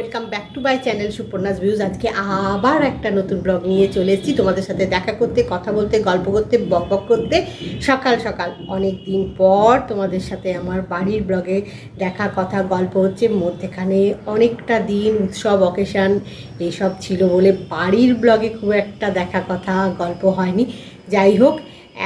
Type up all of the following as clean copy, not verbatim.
Welcome back to my channel Suparna's views. আজকে আবার একটা নতুন ব্লগ নিয়ে চলে এসেছি তোমাদের সাথে দেখা করতে, কথা বলতে, গল্প করতে, বক করতে। সকাল সকাল অনেক দিন পর তোমাদের সাথে আমার বাড়ির ব্লগে দেখা, কথা, গল্প হচ্ছে। মধ্যেখানে অনেকটা দিন উৎসব অকেশান এইসব ছিল বলে বাড়ির ব্লগে খুব একটা দেখা, কথা, গল্প হয়নি। যাই হোক,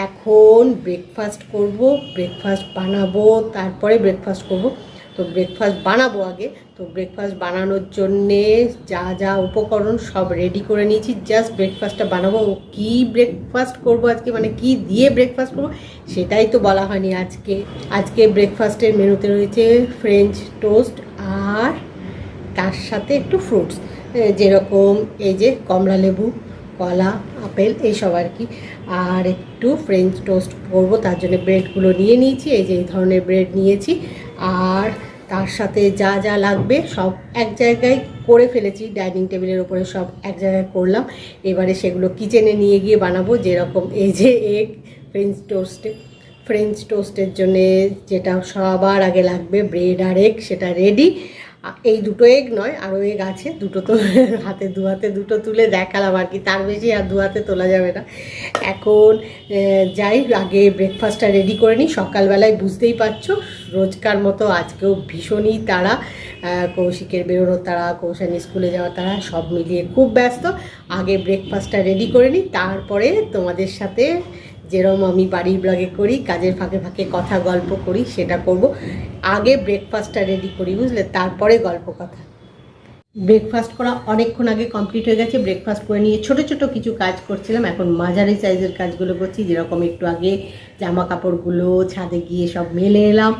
এখন ব্রেকফাস্ট করব, ব্রেকফাস্ট বানাবো, তারপরে ব্রেকফাস্ট করব। তো ব্রেকফাস্ট বানাবো আগে। তো ব্রেকফাস্ট বানানোর জন্যে যা যা উপকরণ সব রেডি করে নিয়েছি, জাস্ট ব্রেকফাস্টটা বানাবো। কী ব্রেকফাস্ট করব আজকে, মানে কি দিয়ে ব্রেকফাস্ট করবো সেটাই তো বলা হয়নি। আজকে ব্রেকফাস্টের মেনুতে রয়েছে ফ্রেঞ্চ টোস্ট আর তার সাথে একটু ফ্রুটস, যেরকম এই যে কমলা লেবু, কলা, আপেল, এইসব আর কি। আর একটু ফ্রেঞ্চ টোস্ট করবো, তার জন্য ব্রেডগুলো নিয়ে নিয়েছি। এই যে এই ধরনের ব্রেড নিয়েছি। আর তার সাথে যা যা লাগবে সব এক জায়গায় করে ফেলেছি, ডাইনিং টেবিলের ওপরে সব এক জায়গায় করলাম। এবারে সেগুলো কিচেনে নিয়ে গিয়ে বানাবো। যেরকম এই যে এগ ফ্রেঞ্চ টোস্টের জন্যে যেটা সবার আগে লাগবে, ব্রেড আর এগ, সেটা রেডি। এই দুটো এগ নয়, আরও এগ আছে, দুটো তো দু হাতে দুটো তুলে দেখালাম আর কি, তার বেশি আর দু হাতে তোলা যাবে না। এখন যাই, আগে ব্রেকফাস্টটা রেডি করে নিই। সকালবেলায় বুঝতেই পারছো রোজকার মতো আজকেও ভীষণই তাড়া, কৌশিকের বেরোনোর তাড়া, কৌশানী স্কুলে যাওয়ার তাড়া, সব মিলিয়ে খুব ব্যস্ত। আগে ব্রেকফাস্টটা রেডি করে নিই, তারপরে তোমাদের সাথে যেরকম আমি বাড়ির ব্লগে করি, কাজের ফাঁকে ফাঁকে কথা গল্প করি, সেটা করব। আগে ব্রেকফাস্টটা রেডি করি, বুঝলে, তারপরে গল্প কথা। ব্রেকফাস্ট করা অনেকক্ষণ আগে কমপ্লিট হয়ে গেছে। ব্রেকফাস্ট করে নিয়ে ছোট ছোট কিছু কাজ করছিলাম, এখন মাঝারি সাইজের কাজগুলো করছি। যেরকম একটু আগে জামা কাপড়গুলো ছাদে গিয়ে সব মেলে এলাম,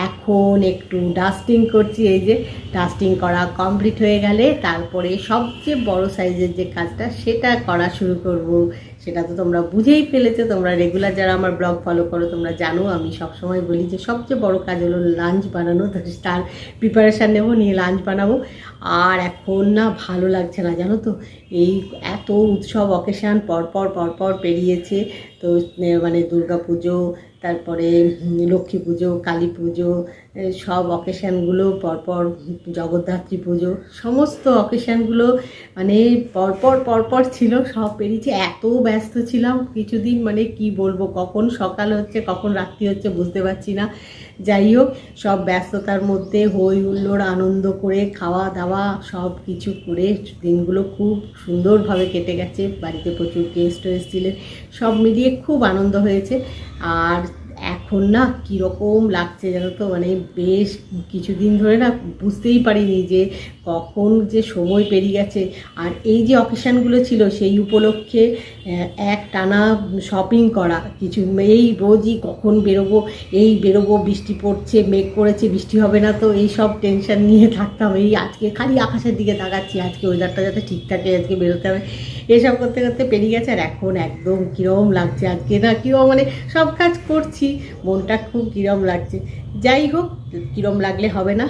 এখন একটু ডাস্টিং করছি। এই যে ডাস্টিং করা কমপ্লিট হয়ে গেলে তারপরে সবচেয়ে বড় সাইজের যে কাজটা সেটা করা শুরু করব। সেটা তো তোমরা বুঝেই ফেলেছো, তোমরা রেগুলার যারা আমার ব্লগ ফলো করো তোমরা জানো আমি সবসময় বলি যে সবচেয়ে বড় কাজ হলো লাঞ্চ বানানো। তার প্রিপারেশান নেবো, নিয়ে লাঞ্চ বানাবো। আর এখন না ভালো লাগছে না, জানো তো, এই এত উৎসব অকেশান পরপর পেরিয়েছে। তো মানে দুর্গা পুজো, তারপরে লক্ষ্মী পুজো, কালী পুজো, সব অকেশানগুলো পরপর, জগদ্ধাত্রী পুজো, সমস্ত অকেশানগুলো মানে পরপর ছিল, সব পেরিয়েছে। এত ব্যস্ত ছিলাম কিছুদিন, মানে কি বলবো, কখন সকাল হচ্ছে কখন রাত্রি হচ্ছে বুঝতে পারছি না। যাই হোক, সব ব্যস্ততার মধ্যে হই হুল্লোড় আনন্দ করে খাওয়া দাওয়া সব কিছু করে দিনগুলো খুব সুন্দরভাবে কেটে গেছে। বাড়িতে প্রচুর গেস্টও এসেছিলেন, সব মিলিয়ে খুব আনন্দ হয়েছে। আর এখন না কীরকম লাগছে জানো তো, মানে বেশ কিছুদিন ধরে না বুঝতেই পারিনি যে কখন যে সময় পেরিয়ে গেছে। আর এই যে অকেশানগুলো ছিল সেই উপলক্ষে এক টানা শপিং করা, কিছু এই রোজই কখন বেরোবো, বৃষ্টি পড়ছে, মেঘ করেছে, বৃষ্টি হবে না তো, এই সব টেনশন নিয়ে থাকতাম। এই আজকে খালি আকাশের দিকে তাকাচ্ছি, আজকে ওয়েদারটা যাতে ঠিক থাকে, আজকে বেরোতে হবে, এসব করতে করতে পেরিয়ে গেছে। আর এখন একদম কীরকম লাগছে আজকে, না কীরকম মানে সব কাজ করছি, মনটা খুব কীরকম লাগছে। যাই হোক, কীরকম লাগলে হবে না,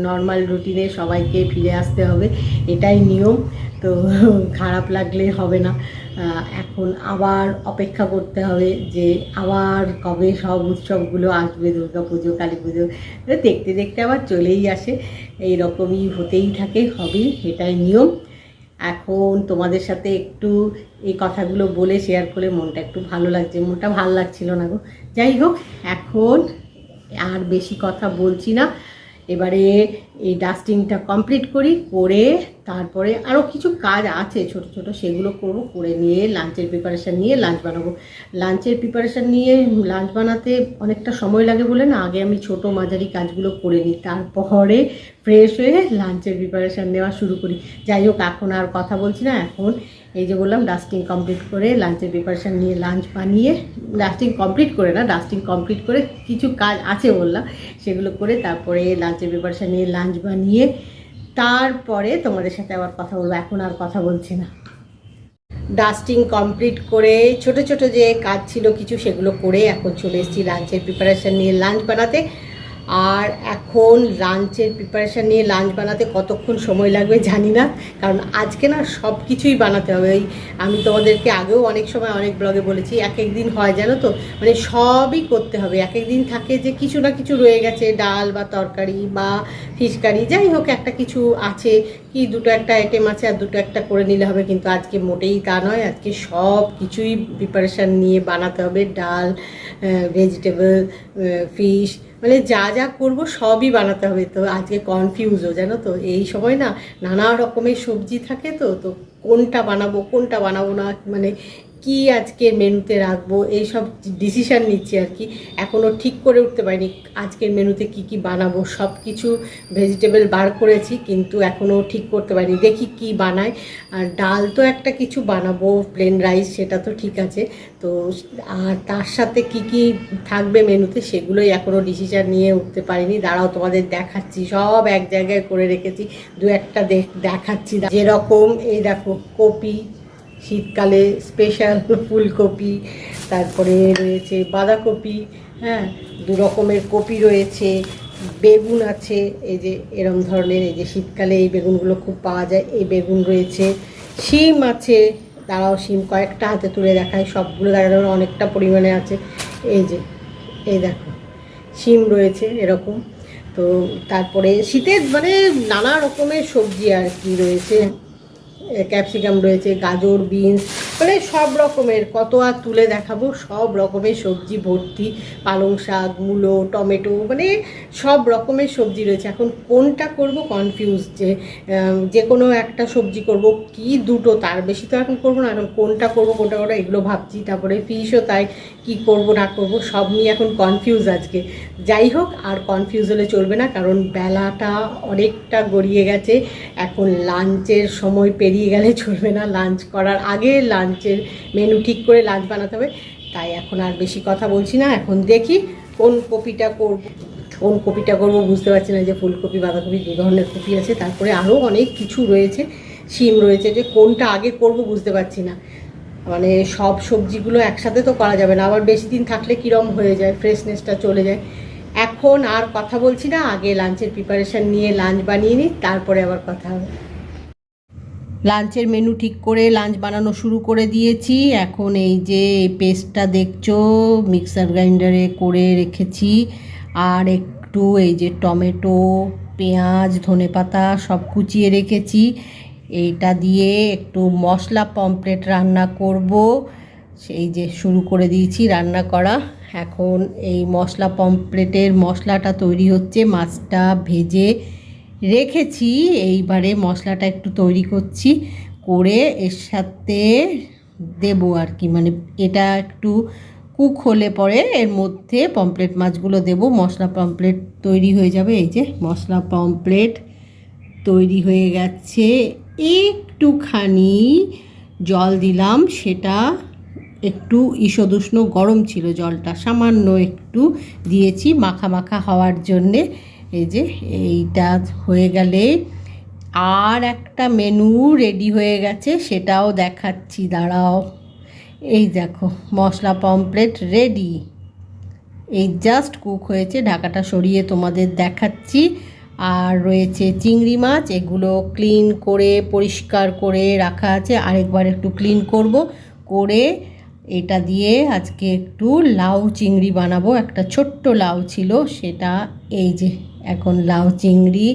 নর্মাল রুটিনে সবাইকে ফিরে আসতে হবে, এটাই নিয়ম। তো খারাপ লাগলে হবে না। এখন আবার অপেক্ষা করতে হবে যে আবার কবে সব উৎসবগুলো আসবে, দুর্গা পুজো, কালী পুজো, দেখতে দেখতে আবার চলেই আসে। এই রকমই হতেই থাকে, হবেই, এটাই নিয়ম। এখন তোমাদের সাথে একটু এই কথাগুলো বলে শেয়ার করে মনটা একটু ভালো লাগছে, মনটা ভালো লাগছিল না গো। যাই হোক, এখন আর বেশি কথা বলছি না, এবারে এই ডাস্টিংটা কমপ্লিট করি, করে তারপরে আরও কিছু কাজ আছে ছোট ছোট, সেগুলো করব, করে নিয়ে লাঞ্চের প্রিপারেশান নিয়ে লাঞ্চ বানাবো। লাঞ্চের প্রিপারেশান নিয়ে লাঞ্চ বানাতে অনেকটা সময় লাগে বলে না, আগে আমি ছোট মাঝারি কাজগুলো করে নিই, তারপরে ফ্রেশ হয়ে লাঞ্চের প্রিপারেশান নেওয়া শুরু করি। যাই হোক, এখন আর কথা বলছি না, এখন এই যে বললাম ডাস্টিং কমপ্লিট করে লাঞ্চের প্রিপারেশান নিয়ে লাঞ্চ বানিয়ে, ডাস্টিং কমপ্লিট করে কিছু কাজ আছে বললাম, সেগুলো করে তারপরে লাঞ্চের প্রিপারেশান নিয়ে লাঞ্চ বানিয়ে তারপরে তোমাদের সাথে আবার কথা বলবো। এখন আর কথা বলছি না। ডাস্টিং কমপ্লিট করে ছোট ছোট যে কাজ ছিল কিছু, সেগুলো করে এখন চলে এসেছি লাঞ্চের প্রিপারেশান নিয়ে লাঞ্চ বানাতে। আর এখন লাঞ্চের প্রিপারেশান নিয়ে লাঞ্চ বানাতে কতক্ষণ সময় লাগবে জানি না, কারণ আজকে না সব কিছুই বানাতে হবে। ওই আমি তোমাদেরকে আগেও অনেক সময় অনেক ব্লগে বলেছি, এক এক দিন হয় জানো তো, মানে সবই করতে হবে। এক এক দিন থাকে যে কিছু না কিছু রয়ে গেছে, ডাল বা তরকারি বা ফিশ কারি, যাই হোক একটা কিছু আছে, কি দুটো একটা আইটেম আছে আর দুটো একটা করে নিলে হবে, কিন্তু আজকে মোটেই তা নয়। আজকে সব কিছুই প্রিপারেশান নিয়ে বানাতে হবে, ডাল, ভেজিটেবল, ফিশ, মানে যা যা করব সবই বানাতে হবে। তো আজকে কনফিউজও জানো তো, এই সময় না নানা রকমের সবজি থাকে, তো তো কোনটা বানাবো না, মানে কি আজকে মেনুতে রাখবো এইসব ডিসিশান নিচ্ছি আর কি। এখনও ঠিক করে উঠতে পারিনি আজকের মেনুতে কি কি বানাবো। সব কিছু ভেজিটেবল বার করেছি কিন্তু এখনও ঠিক করতে পারিনি, দেখি কি বানাই। আর ডাল তো একটা কিছু বানাবো, প্লেন রাইস, সেটা তো ঠিক আছে। তো আর তার সাথে কি কি থাকবে মেনুতে সেগুলোই এখনও ডিসিশান নিয়ে উঠতে পারিনি। দাঁড়াও তোমাদের দেখাচ্ছি, সব এক জায়গায় করে রেখেছি, দু একটা দেখাচ্ছি। যেরকম এই দেখো কপি, শীতকালে স্পেশাল ফুলকপি, তারপরে রয়েছে বাঁধাকপি, হ্যাঁ 2 রকমের কপি রয়েছে, বেগুন আছে এই যে এরম ধরনের, এই যে শীতকালে এই বেগুনগুলো খুব পাওয়া যায়, এই বেগুন রয়েছে, শিম আছে। দাঁড়াও শিম কয়েকটা হাতে তুলে দেখায়, সবগুলো দেখা যাবে অনেকটা পরিমাণে আছে। এই যে এই দেখো শিম রয়েছে এরকম। তো তারপরে শীতের মানে নানা রকমের সবজি আর কি রয়েছে, ক্যাপসিকাম রয়েছে, গাজর, বিনস, মানে সব রকমের, কত আর তুলে দেখাবো, সব রকমের সবজি ভর্তি, পালং শাক, মূলো, টমেটো, মানে সব রকমের সবজি রয়েছে। এখন কোনটা করব কনফিউজ, যে কোনো একটা সবজি করব কি দুটো, তার বেশি তো এখন করবো না, এখন কোনটা করব এগুলো ভাবছি। তারপরে ফিশও তাই, কি করব না করব সব নিয়ে এখন কনফিউজ আজকে। যাই হোক, আর কনফিউজ হলে চলবে না, কারণ বেলাটা অনেকটা গড়িয়ে গেছে, এখন লাঞ্চের সময় পেরিয়ে গেলে চলবে না, লাঞ্চ করার আগে লাঞ্চের মেনু ঠিক করে লাঞ্চ বানাতে হবে। তাই এখন আর বেশি কথা বলছি না, এখন দেখি কোন কপিটা করব বুঝতে পারছি না। যে ফুলকপি, বাঁধাকপি, 2 ধরনের কপি আছে, তারপরে আরও অনেক কিছু রয়েছে, শিম রয়েছে, যে কোনটা আগে করব বুঝতে পারছি না। মানে সব সবজিগুলো একসাথে তো করা যাবে না, আবার বেশি দিন থাকলে কীরম হয়ে যায়, ফ্রেশনেসটা চলে যায়। এখন আর কথা বলছি না, আগে লাঞ্চের প্রিপারেশান নিয়ে লাঞ্চ বানিয়ে নিই, তারপরে আবার কথা হবে। লাঞ্চের মেনু ঠিক করে লাঞ্চ বানানো শুরু করে দিয়েছি। এখন এই যে পেস্টটা দেখছো মিক্সার গ্রাইন্ডারে করে রেখেছি, আর একটু এই যে টমেটো, পেঁয়াজ, ধনেপাতা সব কুচিয়ে রেখেছি। এইটা দিয়ে একটু মশলা পমফ্রেট রান্না করব, সেই যে শুরু করে দিয়েছি রান্না করা। এখন এই মশলা পমফ্রেটের মশলাটা তৈরি হচ্ছে, মাছটা ভেজে রেখেছি, এইবারে মশলাটা একটু তৈরি করছি, করে এর সাথে দেবো আর কি। মানে এটা একটু কুক হলে পরে এর মধ্যে পমফ্রেট মাছগুলো দেবো, মশলা পমফ্রেট তৈরি হয়ে যাবে। এই যে মশলা পমফ্রেট তৈরি হয়ে গেছে, একটুখানি জল দিলাম, সেটা একটু ঈষদুষ্ণ গরম ছিল জলটা, সামান্য একটু দিয়েছি মাখা মাখা হওয়ার জন্যে। এই যে এইটা হয়ে গেলে আর একটা মেনু রেডি হয়ে গেছে, সেটাও দেখাচ্ছি, দাঁড়াও। এই দেখো মশলা পমফ্রেট রেডি, এই জাস্ট কুক হয়েছে, ঢাকাটা সরিয়ে তোমাদের দেখাচ্ছি। আর রয়েছে চিংড়ি মাছ, এগুলো ক্লিন করে পরিষ্কার করে রাখা আছে, আরেকবার একটু ক্লিন করব, করে এটা দিয়ে আজকে একটু লাউ চিংড়ি বানাবো। একটা ছোট্ট লাউ ছিল সেটা, এই যে এখন লাউ চিংড়ি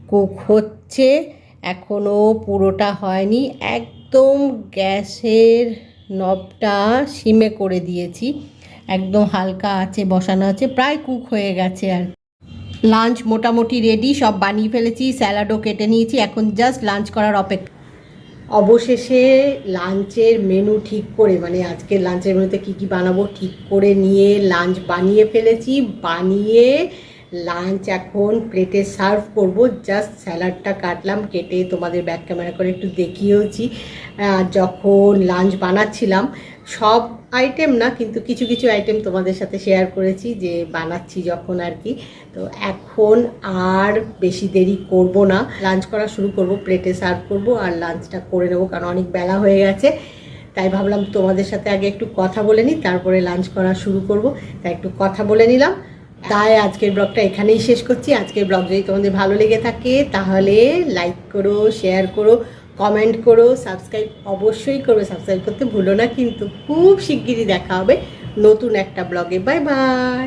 কুক হচ্ছে, এখনও পুরোটা হয়নি, একদম গ্যাসের নবটা সিমে করে দিয়েছি, একদম হালকা আছে বসানো আছে, প্রায় কুক হয়ে গেছে। আর লাঞ্চ মোটামুটি রেডি, সব বানিয়ে ফেলেছি, স্যালাডও কেটে নিয়েছি, এখন জাস্ট লাঞ্চ করার অপেক্ষা। অবশেষে লাঞ্চের মেনু ঠিক করে, মানে আজকের লাঞ্চের মেনুতে কী কী বানাবো ঠিক করে নিয়ে লাঞ্চ বানিয়ে ফেলেছি, বানিয়ে লাঞ্চ এখন প্লেটে সার্ভ করব। জাস্ট স্যালাডটা কাটলাম, কেটে তোমাদের ব্যাক ক্যামেরা করে একটু দেখিয়েওছি। যখন লাঞ্চ বানাচ্ছিলাম, সব আইটেম না কিন্তু কিছু কিছু আইটেম তোমাদের সাথে শেয়ার করেছি যে বানাচ্ছি যখন আর কি। তো এখন আর বেশি দেরি করব না, লাঞ্চ করা শুরু করব, প্লেটে সার্ভ করব আর লাঞ্চটা করে নেবো, কারণ অনেক বেলা হয়ে গেছে। তাই ভাবলাম তোমাদের সাথে আগে একটু কথা বলে নিই, তারপরে লাঞ্চ করা শুরু করব, তাই একটু কথা বলে নিলাম। তাই আজকের ব্লগটা এখানেই শেষ করছি। আজকের ব্লগ যদি তোমাদের ভালো লেগে থাকে তাহলে লাইক করো, শেয়ার করো, কমেন্ট করো, সাবস্ক্রাইব অবশ্যই করবে, সাবস্ক্রাইব করতে ভুলো না কিন্তু। খুব শিগগিরই দেখা হবে নতুন একটা ব্লগে। Bye bye.